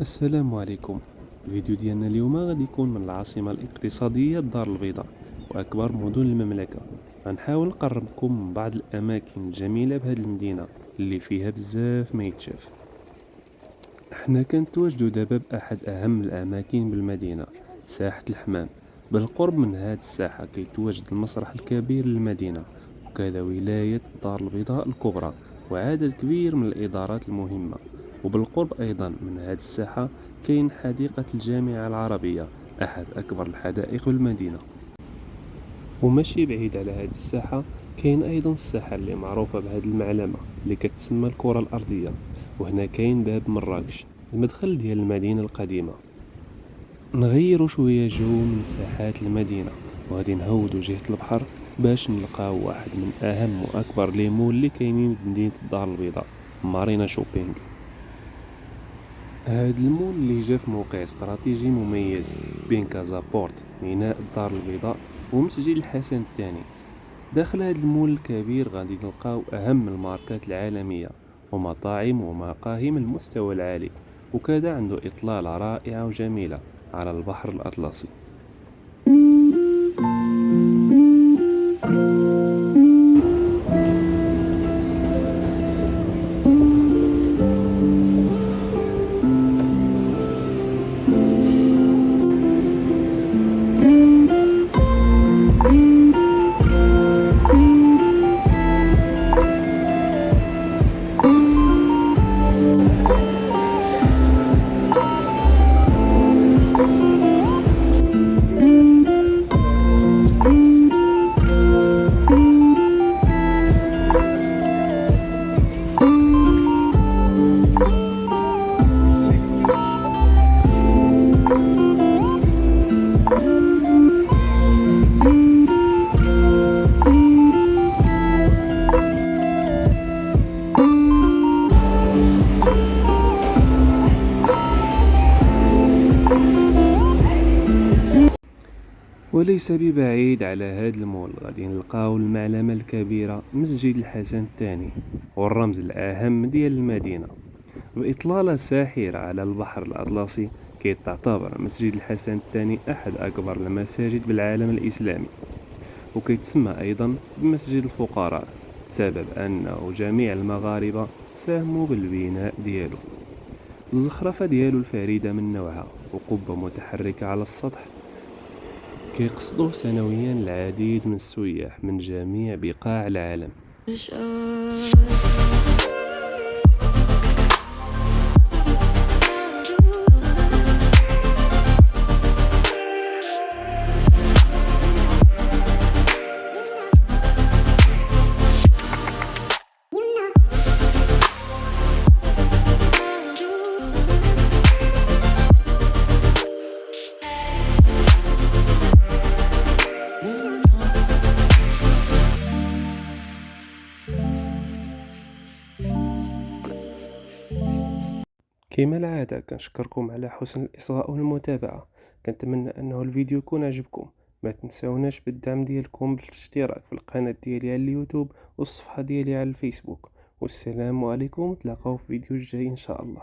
السلام عليكم. الفيديو ديالنا اليوم غادي يكون من العاصمة الاقتصادية الدار البيضاء وأكبر مدن المملكة. غنحاول نقربكم من بعض الأماكن الجميلة بهذه المدينة اللي فيها بزاف ما يتشاف. احنا كنتواجدوا دابا بأحد أهم الأماكن بالمدينة، ساحة الحمام. بالقرب من هذه الساحة كيتواجد المسرح الكبير للمدينة، وكذا ولاية الدار البيضاء الكبرى وعدد كبير من الإدارات المهمة. وبالقرب أيضا من هذه الساحة كاين حديقة الجامعة العربية، أحد أكبر الحدائق بالمدينة. وماشي بعيد على هذه الساحة كاين أيضا الساحة اللي معروفة بهذه المعلمة اللي كتسمى الكرة الأرضية. وهنا كاين باب مراكش، المدخل ديال المدينة القديمة. نغيروا شوية جو من ساحات المدينة وغادي نهودوا جهة البحر باش نلقاو واحد من أهم وأكبر لي مول اللي كاينين في مدينة الدار البيضاء، مارينا شوبينغ. هاد المول اللي جا في موقع استراتيجي مميز بين كازابورت ميناء الدار البيضاء ومسجد الحسن الثاني. داخل هاد المول الكبير غادي نلقاو أهم الماركات العالمية ومطاعم ومقاهي من المستوى العالي، وكذا عنده إطلالة رائعة وجميلة على البحر الأطلسي. وليس ببعيد على هذا المول غادي نلقاو المعلمة الكبيرة مسجد الحسن الثاني، والرمز الأهم ديال المدينة. بإطلالة ساحرة على البحر الأطلسي كيتعتبر مسجد الحسن الثاني أحد أكبر المساجد بالعالم الإسلامي، وكيتسمى أيضا بمسجد الفقراء سبب أنه جميع المغاربة ساهموا بالبناء ديالو. الزخرفة ديالو الفريدة من نوعها وقبة متحركة على السطح كيقصدوه سنويا العديد من السياح من جميع بقاع العالم. كما العادة كنشكركم على حسن الإصغاء والمتابعة. كنتمنى أنه الفيديو يكون عجبكم. ما تنسوناش بالدعم ديالكم بالاشتراك في القناة ديالي على اليوتيوب والصفحة ديالي على الفيسبوك. والسلام عليكم، تلاقاو في فيديو جاي إن شاء الله.